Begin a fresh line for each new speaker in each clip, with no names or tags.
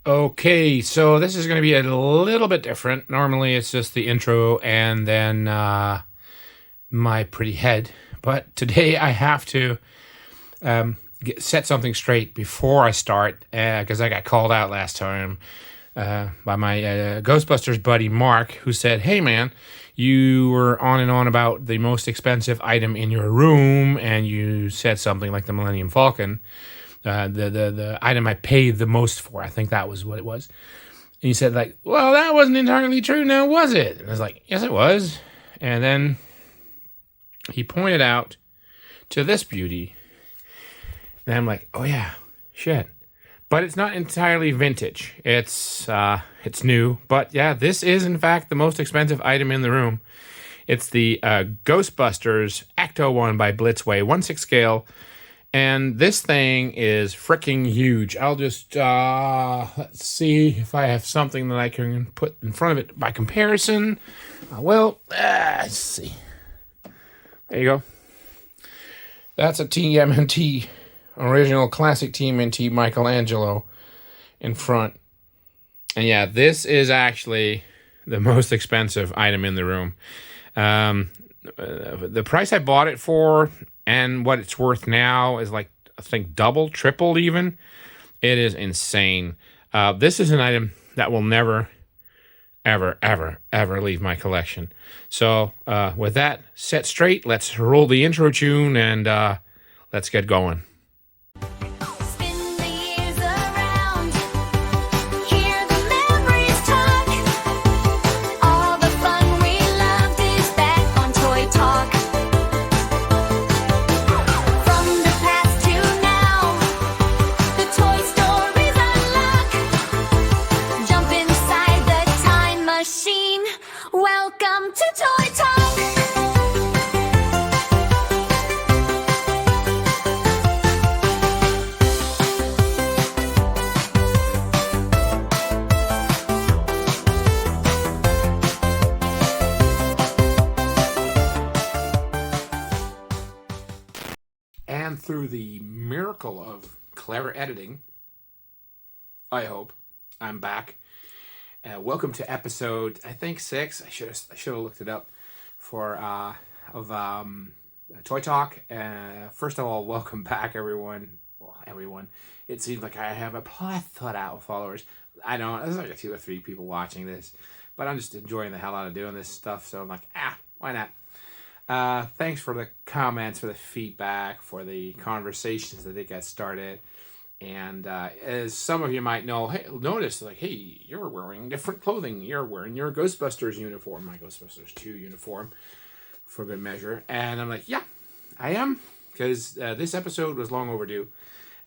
Okay, so this is going to be a little bit different. Normally, it's just the intro and then my pretty head. But today, I have to set something straight before I start because I got called out last time by my Ghostbusters buddy Mark, who said, "Hey, man, you were on and on about the most expensive item in your room, and you said something like the Millennium Falcon." The item I paid the most for. I think that was what it was. And he said, like, well, that wasn't entirely true now, was it? And I was like, yes, it was. And then he pointed out to this beauty. And I'm like, oh, yeah, shit. But it's not entirely vintage. It's new. But, yeah, this is, in fact, the most expensive item in the room. It's the Ghostbusters Ecto 1 by Blitzway, 1/6 scale. And this thing is freaking huge. I'll just, let's see if I have something that I can put in front of it by comparison. Let's see. There you go. That's a TMNT, original classic TMNT Michelangelo in front. And yeah, this is actually the most expensive item in the room. The price I bought it for and what it's worth now is like, I think, double, triple even. It is insane. This is an item that will never, ever, ever, ever leave my collection. So with that set straight, let's roll the intro tune and let's get going.
Welcome to Toy Talk!
And through the miracle of clever editing, I hope, I'm back. Welcome to episode, I think 6. I should have looked it up for Toy Talk. First of all, welcome back, everyone. Well, everyone. It seems like I have a plethora of followers. I don't. There's like 2 or 3 people watching this, but I'm just enjoying the hell out of doing this stuff. So I'm like, why not? Thanks for the comments, for the feedback, for the conversations that they got started. And as some of you might know, notice, like, hey, you're wearing different clothing. You're wearing your Ghostbusters uniform, my Ghostbusters 2 uniform, for good measure. And I'm like, yeah, I am, because this episode was long overdue.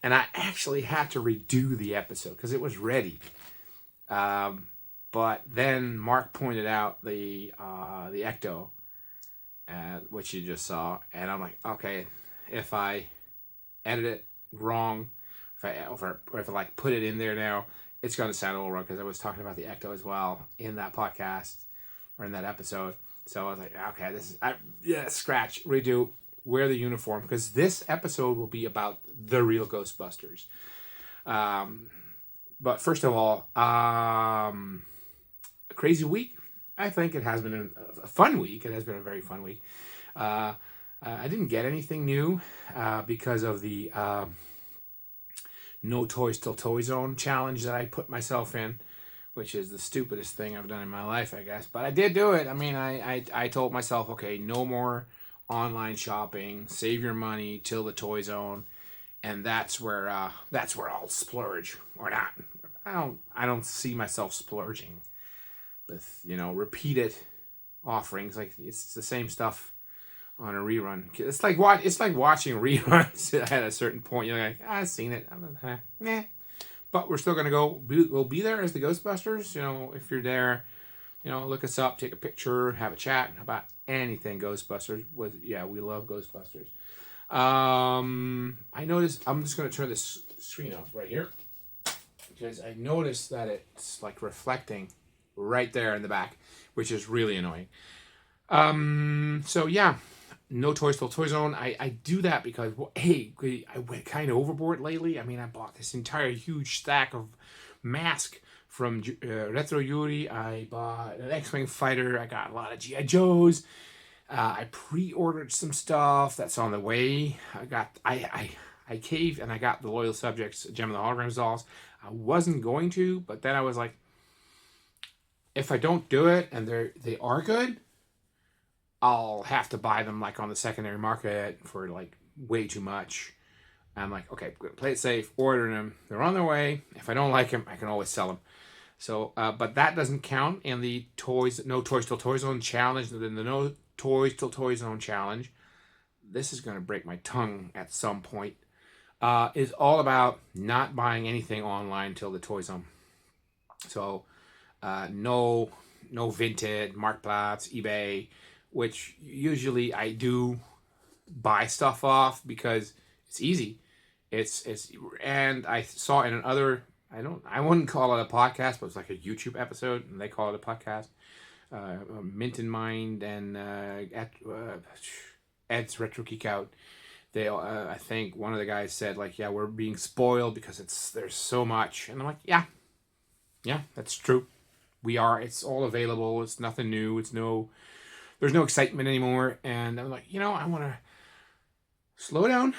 And I actually had to redo the episode because it was ready. But then Mark pointed out the Ecto, which you just saw. And I'm like, okay, if I edit it wrong, if I like put it in there now, it's going to sound a little wrong because I was talking about the Ecto as well in that podcast or in that episode. So I was like, okay, scratch, redo, wear the uniform, because this episode will be about the Real Ghostbusters. But first of all, a crazy week. I think it has been a fun week. It has been a very fun week. I didn't get anything new because of the No Toys Till Toy Zone challenge that I put myself in, which is the stupidest thing I've done in my life, I guess. But I did do it. I mean, I told myself, okay, no more online shopping. Save your money till the Toy Zone, and that's where I'll splurge or not. I don't see myself splurging with repeated offerings. Like, it's the same stuff on a rerun. It's like watching reruns at a certain point. You're like, I've seen it. But we're still gonna go. We'll be there as the Ghostbusters. If you're there, look us up, take a picture, have a chat about anything Ghostbusters. We love Ghostbusters. I noticed. I'm just gonna turn this screen off right here because I noticed that it's like reflecting right there in the back, which is really annoying. So yeah. No Toys Till Toy Zone. I do that because, I went kind of overboard lately. I mean, I bought this entire huge stack of mask from Retro Yuri. I bought an X-Wing fighter. I got a lot of G.I. Joes. I pre-ordered some stuff that's on the way. I caved and I got the Loyal Subjects Gem of the Holograms dolls. I wasn't going to, but then I was like, if I don't do it and they are good, I'll have to buy them like on the secondary market for like way too much. I'm like, okay, play it safe, order them. They're on their way. If I don't like them, I can always sell them. So, but that doesn't count in the No Toys Till Toy Zone challenge. The No Toys Till Toy Zone challenge. This is going to break my tongue at some point. Is all about not buying anything online till the Toy Zone. So, no Vinted, Marktplaats, eBay, which usually I do buy stuff off because it's easy. And I saw in another, I wouldn't call it a podcast, but it's like a YouTube episode, and they call it a podcast. Mint in Mind and Ed's Retro Geek Out. They, I think one of the guys said like, yeah, we're being spoiled because there's so much, and I'm like, yeah, that's true. We are. It's all available. It's nothing new. There's no excitement anymore, and I'm like, I want to slow down,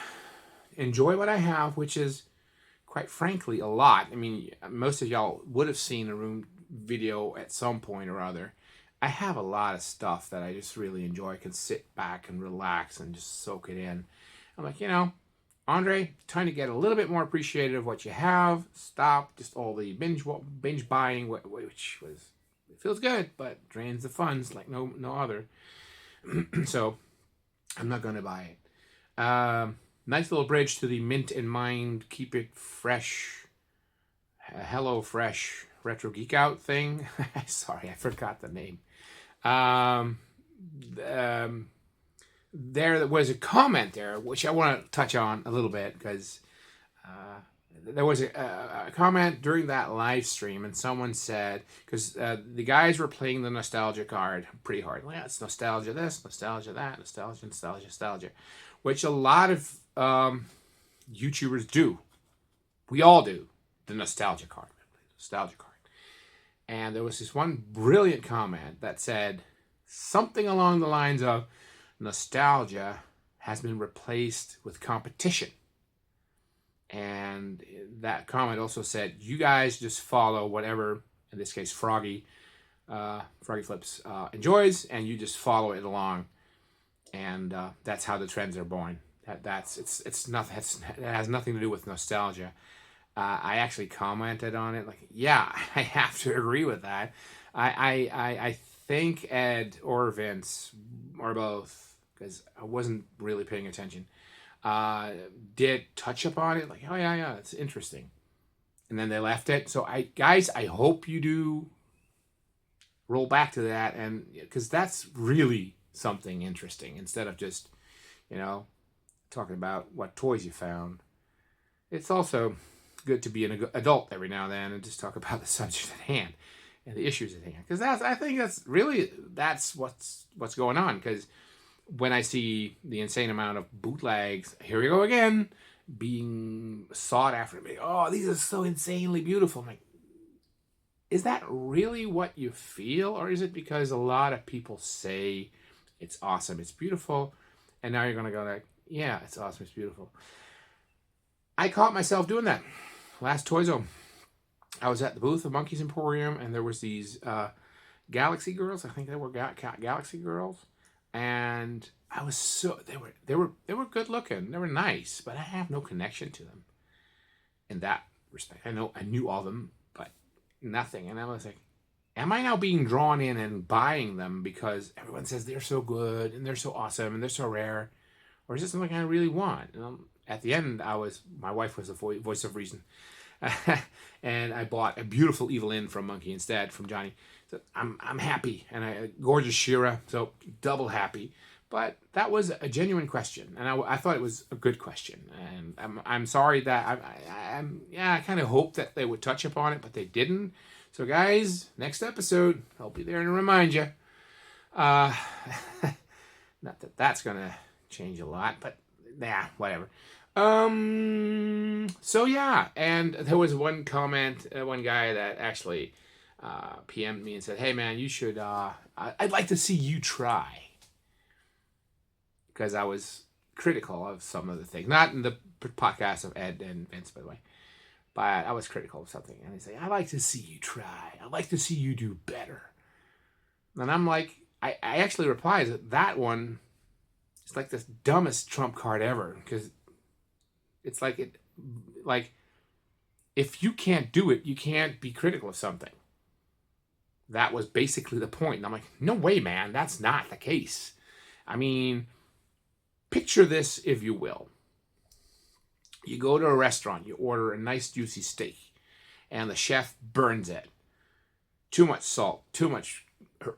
enjoy what I have, which is, quite frankly, a lot. I mean, most of y'all would have seen a room video at some point or other. I have a lot of stuff that I just really enjoy. I can sit back and relax and just soak it in. I'm like, Andre, trying to get a little bit more appreciative of what you have. Stop just all the binge buying, which it feels good, but drains the funds like no other. So I'm not going to buy it. Nice little bridge to the Mint in Mind, keep it fresh, Hello Fresh Retro Geek Out thing. Sorry, I forgot the name. There was a comment there, which I want to touch on a little bit, because there was a comment during that live stream, and someone said, because the guys were playing the nostalgia card pretty hard. Yeah, it's nostalgia this, nostalgia that, nostalgia, which a lot of YouTubers do. We all do the nostalgia card. And there was this one brilliant comment that said something along the lines of, nostalgia has been replaced with competition. And that comment also said, you guys just follow whatever, in this case, Froggy Flips enjoys, and you just follow it along. And that's how the trends are born. It's nothing. It has nothing to do with nostalgia. I actually commented on it, like, yeah, I have to agree with that. I think Ed or Vince, or both, because I wasn't really paying attention, did touch upon it, like, oh yeah, it's interesting, and then they left it. So I hope you do roll back to that, and because that's really something interesting, instead of just talking about what toys you found. It's also good to be an adult every now and then and just talk about the subject at hand and the issues at hand, because I think that's what's going on. Because when I see the insane amount of bootlegs, here we go again, being sought after, oh, these are so insanely beautiful. I'm like, is that really what you feel, or is it because a lot of people say it's awesome, it's beautiful, and now you're gonna go like, yeah, it's awesome, it's beautiful. I caught myself doing that last Toy Zone. I was at the booth of Monkey's Emporium, and there was these Galaxy girls. I think they were Galaxy girls, and I was they were good looking. They were nice, but I have no connection to them in that respect. I knew all of them, but nothing. And I was like, am I now being drawn in and buying them because everyone says they're so good and they're so awesome and they're so rare, or is it something I really want? At the end, my wife was the voice of reason. And I bought a beautiful Evelyn from Monkey instead, from Johnny. So I'm happy, and a gorgeous Shira, so double happy. But that was a genuine question, and I thought it was a good question. And I'm sorry that I kind of hoped that they would touch upon it, but they didn't. So guys, next episode, I'll be there to remind you. Not that that's gonna change a lot, but whatever. So yeah, and there was one comment, one guy that actually PM'd me and said, "Hey man, you should. I'd like to see you try," because I was critical of some of the things, not in the podcast of Ed and Vince, by the way, but I was critical of something, and they say, "I'd like to see you try. I'd like to see you do better." And I'm like, I actually replies that one. It's like the dumbest trump card ever, because it's like if you can't do it, you can't be critical of something. That was basically the point. And I'm like, no way, man, that's not the case. I mean, picture this, if you will. You go to a restaurant, you order a nice juicy steak, and the chef burns it. Too much salt, too much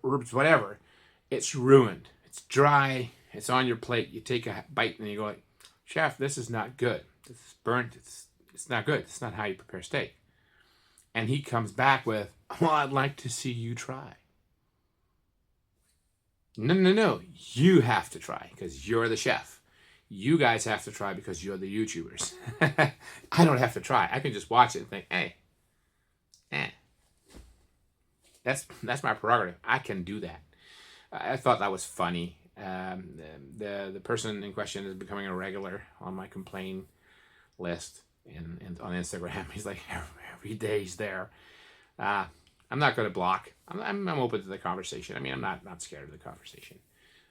herbs, whatever. It's ruined. It's dry. It's on your plate. You take a bite and you go like, "Chef, this is not good. This is burnt. It's not good. It's not how you prepare steak." And he comes back with, "Well, I'd like to see you try." No. You have to try because you're the chef. You guys have to try because you're the YouTubers. I don't have to try. I can just watch it and think, hey, that's my prerogative. I can do that. I thought that was funny. The person in question is becoming a regular on my complaint list and on Instagram. He's like every day he's there. I'm not going to block. I'm open to the conversation. I mean, I'm not scared of the conversation.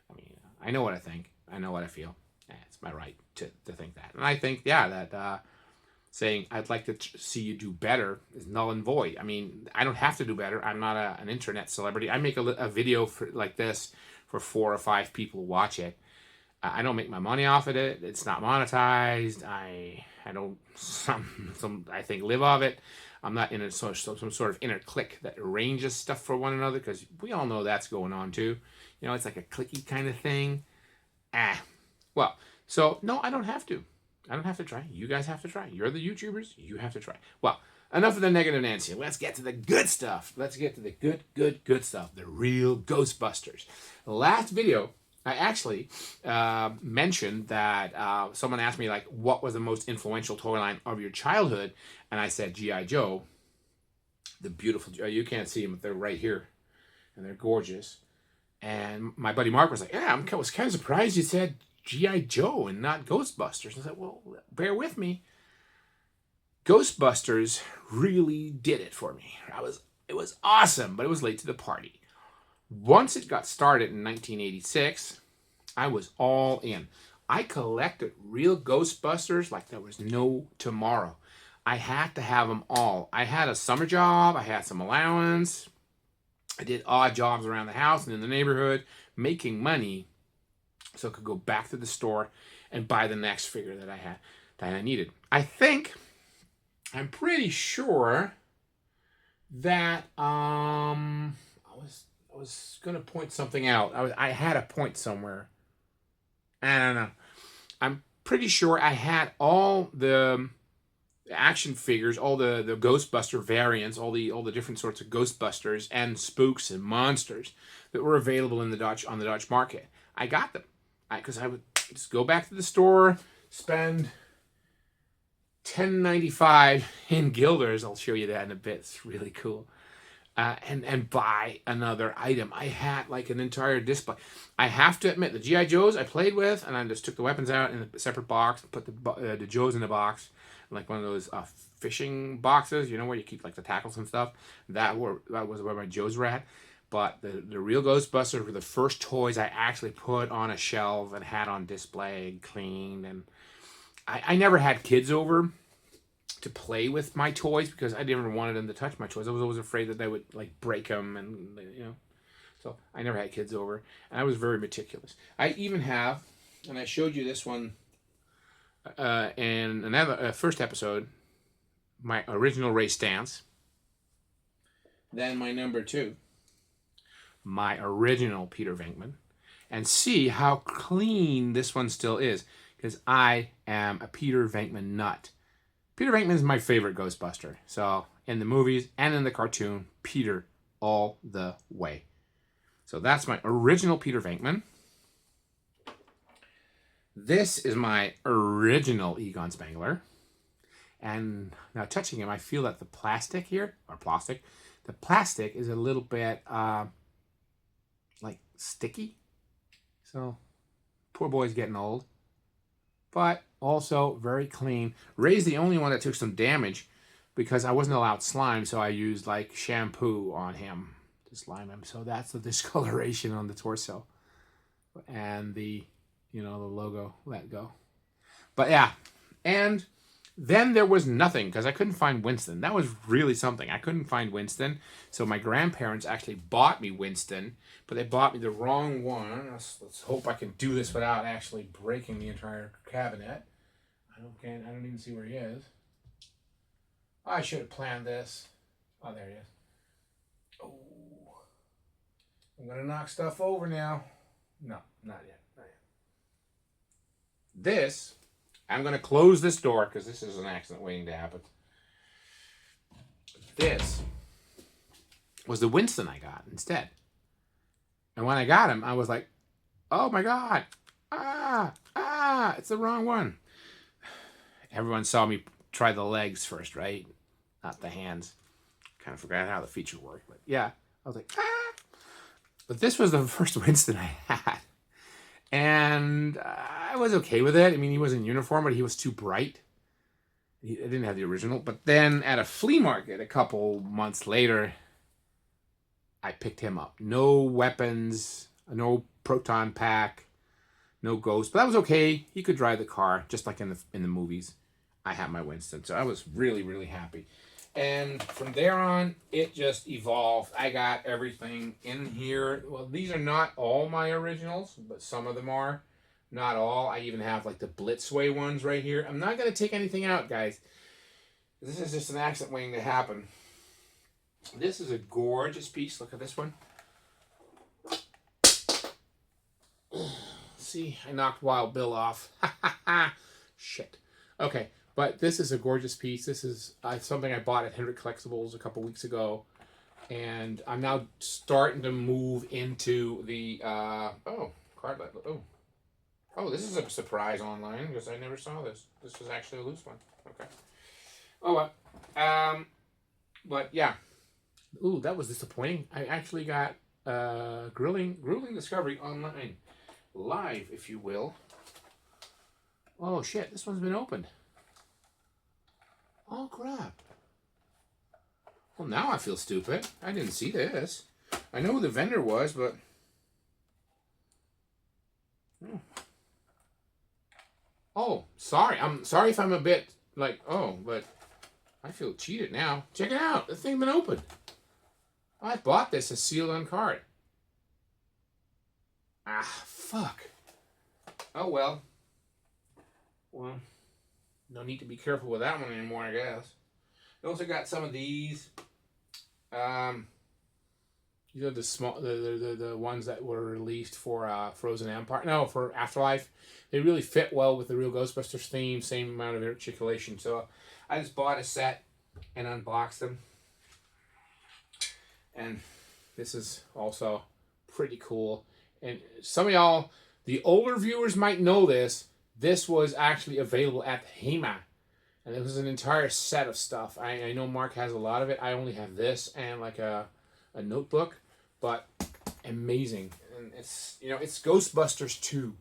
I mean, I know what I think. I know what I feel. It's my right to think that. And I think, yeah, that saying I'd like to see you do better is null and void. I mean, I don't have to do better. I'm not an internet celebrity. I make a video like this for 4 or 5 people to watch it. I don't make my money off of it. It's not monetized. I don't I think live off it. I'm not in some sort of inner clique that arranges stuff for one another, because we all know that's going on too. You know, it's like a cliquey kind of thing. Well, so no, I don't have to. I don't have to try. You guys have to try. You're the YouTubers. You have to try. Well, enough of the negative Nancy. Let's get to the good stuff. Let's get to the good stuff. The real Ghostbusters. Last video, I actually mentioned that someone asked me, like, what was the most influential toy line of your childhood? And I said G.I. Joe. The beautiful, you can't see them, but they're right here. And they're gorgeous. And my buddy Mark was like, yeah, I was kind of surprised you said G.I. Joe and not Ghostbusters. I said, well, bear with me. Ghostbusters really did it for me. It was awesome, but it was late to the party. Once it got started in 1986, I was all in. I collected Real Ghostbusters like there was no tomorrow. I had to have them all. I had a summer job. I had some allowance. I did odd jobs around the house and in the neighborhood, making money so I could go back to the store and buy the next figure that I needed. I'm pretty sure that I was gonna point something out. I had a point somewhere. I don't know. I'm pretty sure I had all the action figures, all the Ghostbuster variants, all the different sorts of Ghostbusters and spooks and monsters that were available on the Dutch market. I got them because I would just go back to the store, spend $10.95 in guilders. I'll show you that in a bit. It's really cool. And buy another item. I had like an entire display. I have to admit, the G.I. Joes I played with, and I just took the weapons out in a separate box, put the Joes in a box, like one of those fishing boxes, you know, where you keep like the tackles and stuff. That was where my Joes were at. But the Real Ghostbusters were the first toys I actually put on a shelf and had on display and cleaned. And I never had kids over to play with my toys because I never wanted them to touch my toys. I was always afraid that they would like break them, and you know. So I never had kids over, and I was very meticulous. I even have, and I showed you this one in another first episode, my original Ray Stance. Then my number 2, my original Peter Venkman, and see how clean this one still is, because I am a Peter Venkman nut. Peter Venkman is my favorite Ghostbuster. So in the movies and in the cartoon, Peter all the way. So that's my original Peter Venkman. This is my original Egon Spangler. And now touching him, I feel that the plastic here, the plastic is a little bit like sticky. So poor boy's getting old. But also very clean. Ray's the only one that took some damage because I wasn't allowed slime, so I used like shampoo on him to slime him. So that's the discoloration on the torso. And the logo let go. But yeah, and then there was nothing because I couldn't find Winston. That was really something. I couldn't find Winston. So my grandparents actually bought me Winston, but they bought me the wrong one. Let's hope I can do this without actually breaking the entire cabinet. I don't even see where he is. I should have planned this. Oh, there he is. Oh, I'm going to knock stuff over now. No, not yet. Not yet. This, I'm going to close this door because this is an accident waiting to happen. This was the Winston I got instead. And when I got him, I was like, oh my God. It's the wrong one. Everyone saw me try the legs first, right? Not the hands. Kind of forgot how the feature worked. But yeah, I was like, But this was the first Winston I had. And I was okay with it. I mean, he was in uniform, but he was too bright. I didn't have the original. But then at a flea market a couple months later, I picked him up. No weapons, no proton pack, no ghost. But that was okay. He could drive the car, just like in the movies. I had my Winston. So I was really, really happy. And from there on, it just evolved. I got everything in here. Well, these are not all my originals, but some of them are. Not all. I even have like the Blitzway ones right here. I'm not going to take anything out, guys. This is just an accident waiting to happen. This is a gorgeous piece. Look at this one. See, I knocked Wild Bill off. Shit. Okay. But this is a gorgeous piece. This is something I bought at Hendrick Collectibles a couple weeks ago. And I'm now starting to move into the... card. Oh, this is a surprise online because I never saw this. This was actually a loose one. Okay. Oh, well. But yeah. Ooh, that was disappointing. I actually got Grueling Discovery online. Live, if you will. Oh, shit. This one's been opened. Oh, crap. Well, now I feel stupid. I didn't see this. I know who the vendor was, but... Oh, sorry. I'm sorry if I'm a bit like, but I feel cheated now. Check it out. The thing's been opened. I bought this as sealed on card. Fuck. Oh, well. Well... No need to be careful with that one anymore, I guess. I also got some of these. These are the small, the ones that were released for Frozen Empire. No, for Afterlife. They really fit well with the Real Ghostbusters theme. Same amount of articulation. So I just bought a set and unboxed them. And this is also pretty cool. And some of y'all, the older viewers might know this. This was actually available at HEMA. And it was an entire set of stuff. I know Mark has a lot of it. I only have this and like a notebook. But amazing. And it's Ghostbusters 2.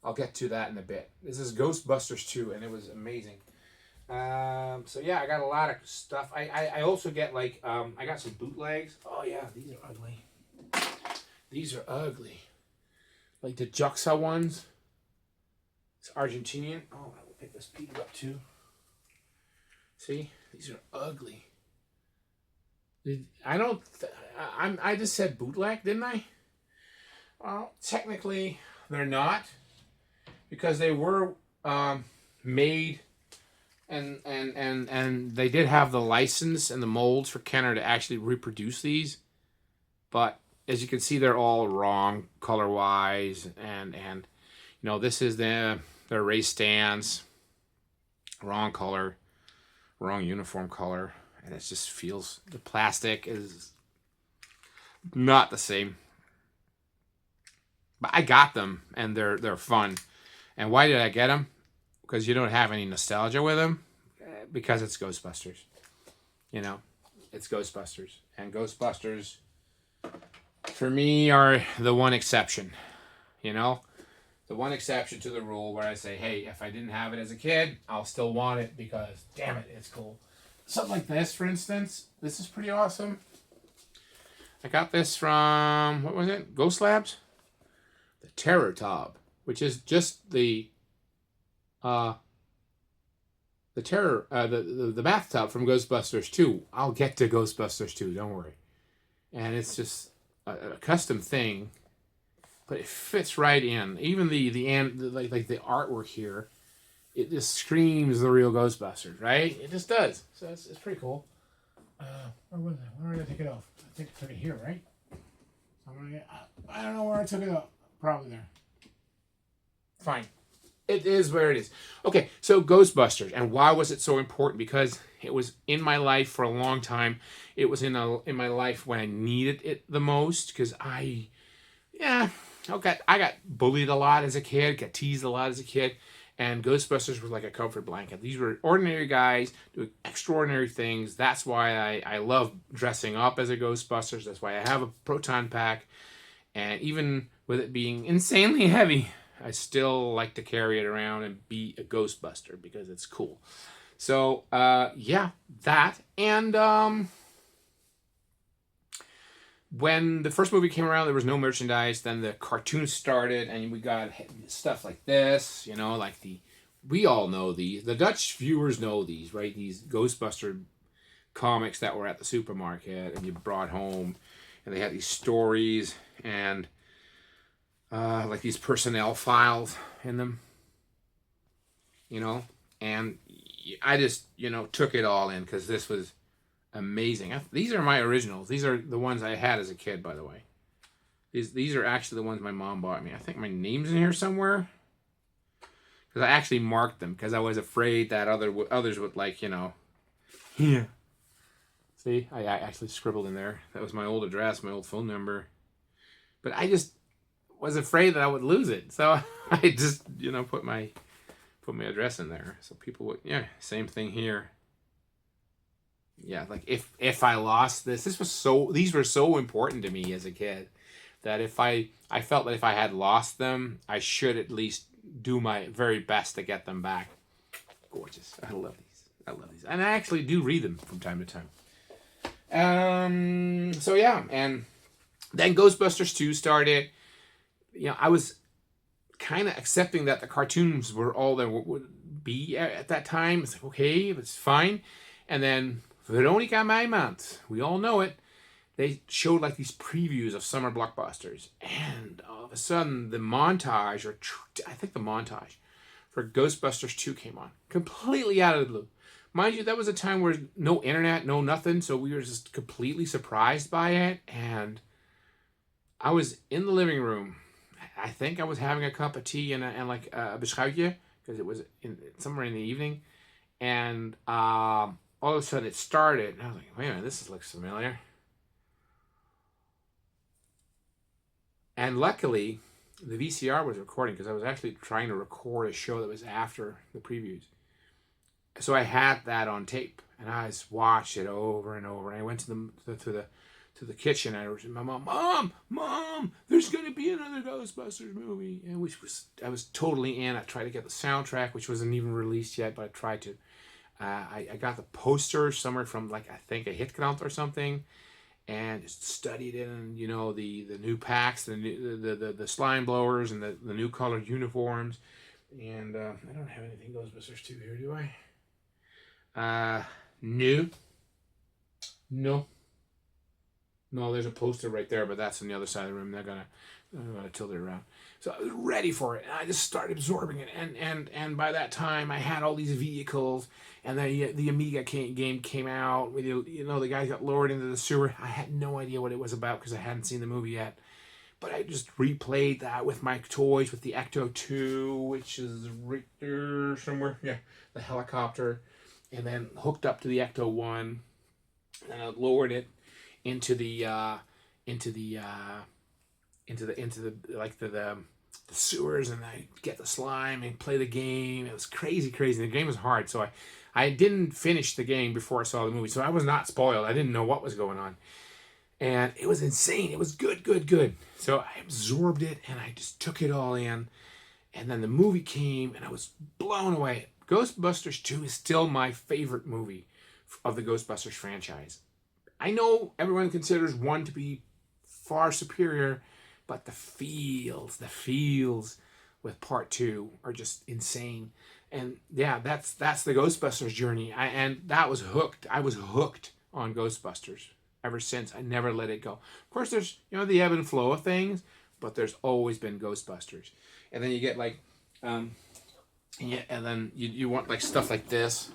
I'll get to that in a bit. This is Ghostbusters 2 and it was amazing. So yeah, I got a lot of stuff. I also get like, I got some bootlegs. Oh yeah, these are ugly. These are ugly. Like the Juxa ones. It's Argentinian. Oh, I will pick this Peter up too. See, these are ugly. I just said bootleg, didn't I? Well, technically, they're not because they were made, and they did have the license and the molds for Kenner to actually reproduce these, but as you can see, they're all wrong color wise, and this is their race stands, wrong color, wrong uniform color, and it just feels, the plastic is not the same. But I got them, and they're fun. And why did I get them? Because you don't have any nostalgia with them. Because it's Ghostbusters. You know, it's Ghostbusters. And Ghostbusters, for me, are the one exception. You know, the one exception to the rule where I say, hey, if I didn't have it as a kid, I'll still want it because, damn it, it's cool. Something like this, for instance. This is pretty awesome. I got this from, what was it? Ghost Labs? The Terror Tub, which is just the the bathtub from Ghostbusters 2. I'll get to Ghostbusters 2, don't worry. And it's just a custom thing, but it fits right in. Even the like the artwork here, it just screams the real Ghostbusters, right? It just does. So it's pretty cool. Where was it? Where did I take it off? I think I took it here, right? So I'm gonna get. I don't know where I took it off. Probably there. Fine. It is where it is. Okay, so Ghostbusters, and why was it so important? Because it was in my life for a long time. It was in my life when I needed it the most. Because I got bullied a lot as a kid, got teased a lot as a kid, and Ghostbusters was like a comfort blanket. These were ordinary guys doing extraordinary things. That's why I love dressing up as a Ghostbusters. That's why I have a proton pack, and even with it being insanely heavy, I still like to carry it around and be a Ghostbuster because it's cool. So, that. And when the first movie came around, there was no merchandise. Then the cartoons started, and we got stuff like this, like we all know these. The Dutch viewers know these, right? These Ghostbuster comics that were at the supermarket and you brought home, and they had these stories and like these personnel files in them, and I just, took it all in because this was amazing. These are my originals. These are the ones I had as a kid, by the way. These are actually the ones my mom bought me. I think my name's in here somewhere because I actually marked them because I was afraid that others would yeah. See, I actually scribbled in there. That was my old address, my old phone number. But I just was afraid that I would lose it, so I just put my address in there so people would. Yeah, same thing here. Yeah, like if I lost these were so important to me as a kid that if I felt that if I had lost them, I should at least do my very best to get them back. Gorgeous. I love these, and I actually do read them from time to time. So yeah, and then Ghostbusters 2 started. I was kind of accepting that the cartoons were all there would be at that time. It's like, okay, it's fine. And then Veronica Maimans, we all know it, they showed like these previews of summer blockbusters. And all of a sudden, the montage for Ghostbusters 2 came on. Completely out of the blue. Mind you, that was a time where no internet, no nothing. So we were just completely surprised by it. And I was in the living room. I think I was having a cup of tea and like a beschuitje because it was somewhere in the evening, and all of a sudden it started, and I was like, "Wait a minute, this looks familiar." And luckily, the VCR was recording because I was actually trying to record a show that was after the previews, so I had that on tape, and I just watched it over and over. And I went to the kitchen. I was my mom, there's going to be another Ghostbusters movie, and I was totally in. I tried to get the soundtrack, which wasn't even released yet, but I tried to. I got the poster somewhere from like I think a Hitkrant or something, and just studied it, and the new packs, the slime blowers, and the new colored uniforms, and I don't have anything Ghostbusters 2 here, do I? No. No, there's a poster right there, but that's on the other side of the room. I'm gonna tilt it around. So I was ready for it, and I just started absorbing it. And by that time, I had all these vehicles, and the Amiga game came out. The guys got lowered into the sewer. I had no idea what it was about because I hadn't seen the movie yet. But I just replayed that with my toys, with the Ecto 2, which is right there somewhere. Yeah, the helicopter, and then hooked up to the Ecto 1, and I lowered it into the the sewers, and I get the slime and play the game. It was crazy, crazy. The game was hard, so I didn't finish the game before I saw the movie, so I was not spoiled. I didn't know what was going on. And it was insane. It was good, good, good. So I absorbed it, and I just took it all in. And then the movie came, and I was blown away. Ghostbusters 2 is still my favorite movie of the Ghostbusters franchise. I know everyone considers 1 to be far superior, but the feels with part 2 are just insane. And yeah, that's the Ghostbusters journey. And that was hooked. I was hooked on Ghostbusters ever since. I never let it go. Of course, there's the ebb and flow of things, but there's always been Ghostbusters. And then you get like, and then you want like stuff like this,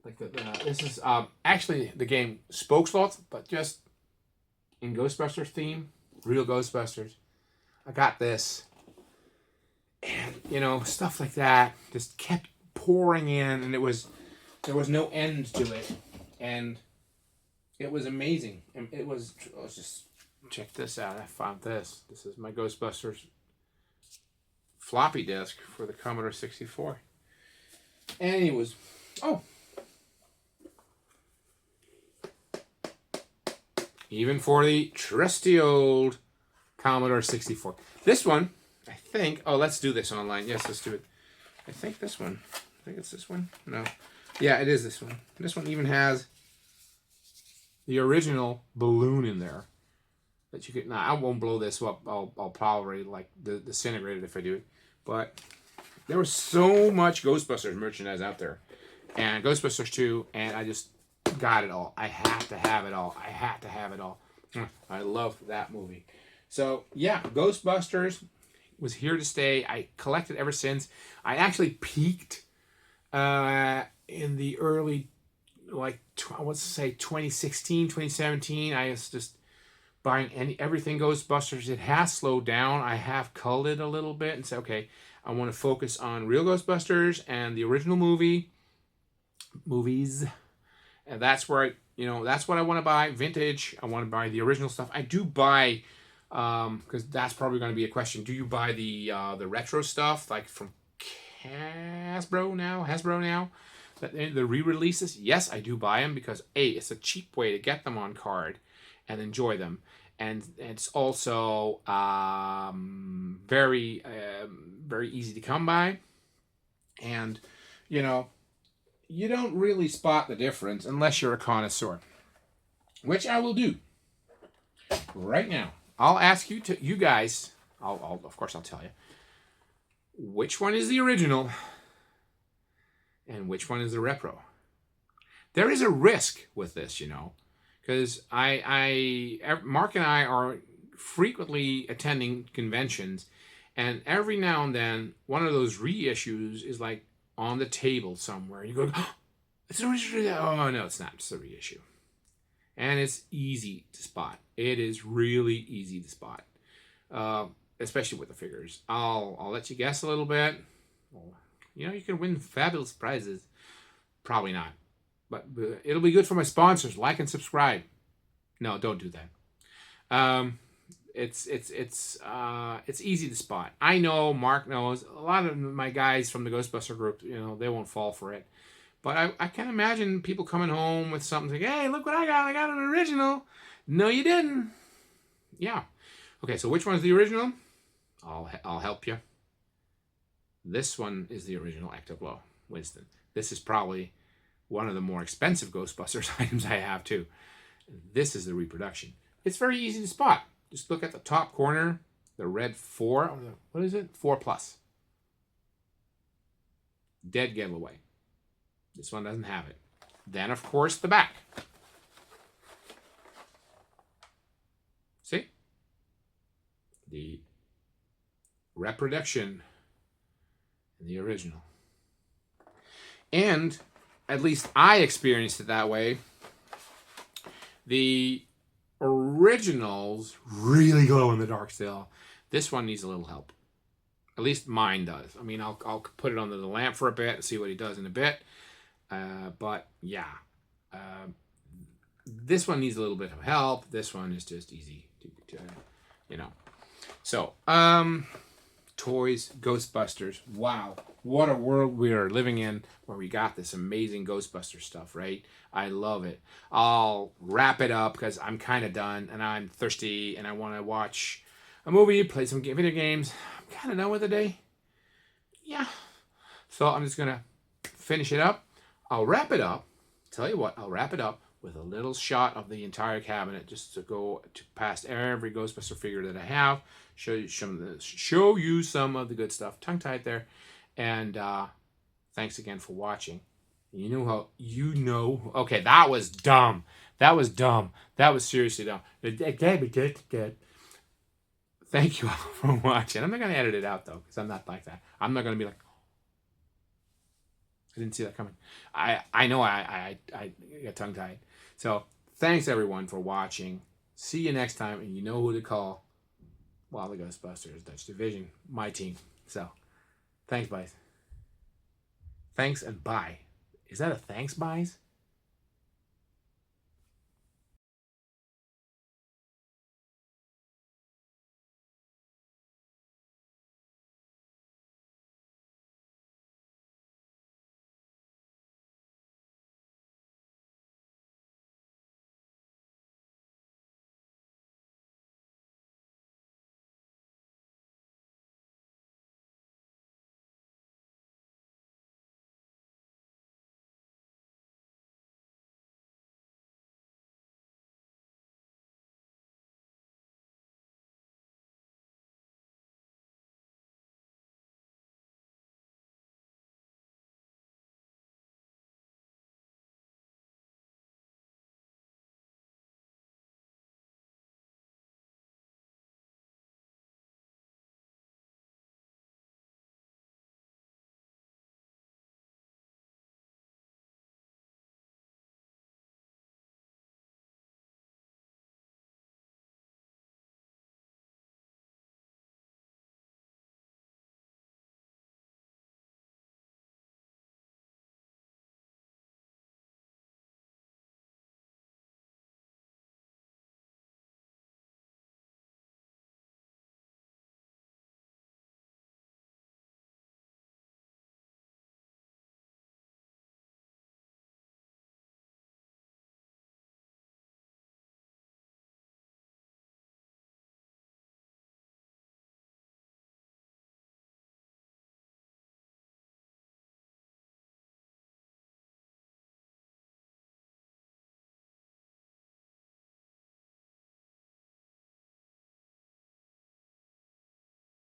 like this is actually the game Spokeslots, but just in Ghostbusters theme, Real Ghostbusters. I got this, and stuff like that just kept pouring in, and there was no end to it, and it was amazing. And let's just check this out. I found this. This is my Ghostbusters floppy disk for the Commodore 64. And it was, even for the trusty old Commodore 64. This one, I think, let's do this online. Yes, let's do it. I think it's this one. No. Yeah, it is this one. This one even has the original balloon in there that you could. Now, I won't blow this up. I'll probably like disintegrate it if I do it. But there was so much Ghostbusters merchandise out there, and Ghostbusters 2, and I just got it all. I had to have it all. I love that movie. So yeah, Ghostbusters was here to stay. I collected ever since. I actually peaked in the early, like, I want to say 2016, 2017. I was just buying everything Ghostbusters. It has slowed down. I have culled it a little bit and said, okay, I want to focus on Real Ghostbusters and the original movies. And that's where that's what I want to buy. Vintage. I want to buy the original stuff. I do buy, because that's probably going to be a question. Do you buy the retro stuff, like from Hasbro now? The re-releases? Yes, I do buy them because it's a cheap way to get them on card and enjoy them, and it's also very very easy to come by, and you don't really spot the difference unless you're a connoisseur, which I will do right now. I'll ask you guys. Of course I'll tell you which one is the original and which one is the repro. There is a risk with this, because Mark and I are frequently attending conventions, and every now and then one of those reissues is like on the table somewhere. You go, it's an original. Oh no, it's not. It's a reissue, and it's easy to spot. It is really easy to spot, especially with the figures. I'll let you guess a little bit. You can win fabulous prizes. Probably not, but it'll be good for my sponsors. Like and subscribe. No, don't do that. It's easy to spot. I know, Mark knows. A lot of my guys from the Ghostbuster group, they won't fall for it. But I can imagine people coming home with something like, hey, look what I got. I got an original. No, you didn't. Yeah. Okay, so which one's the original? I'll help you. This one is the original Ectoglow Winston. This is probably one of the more expensive Ghostbusters items I have too. This is the reproduction. It's very easy to spot. Just look at the top corner, the red 4. What is it? 4+. Dead giveaway. This one doesn't have it. Then, of course, the back. See? The reproduction in the original. And, at least I experienced it that way, the originals really glow in the dark still. This one needs a little help. At least mine does. I mean, I'll put it under the lamp for a bit and see what he does in a bit. But yeah, this one needs a little bit of help. This one is just easy to. So toys, Ghostbusters. Wow, what a world we are living in where we got this amazing Ghostbuster stuff, right? I love it. I'll wrap it up because I'm kind of done and I'm thirsty and I want to watch a movie, play some video games. I'm kind of done with the day. Yeah. So I'm just going to finish it up. I'll wrap it up. Tell you what, I'll wrap it up with a little shot of the entire cabinet just to go past every Ghostbuster figure that I have. Show you some of the good stuff. Tongue-tied there. And thanks again for watching. Okay, that was dumb. That was dumb. That was seriously dumb. Thank you all for watching. I'm not going to edit it out, though, because I'm not like that. I'm not going to be like, I didn't see that coming. I know I got tongue-tied. So thanks, everyone, for watching. See you next time, and you know who to call. Well, the Ghostbusters, Dutch Division, my team. So thanks, guys. Thanks and bye. Is that a thanks, buys?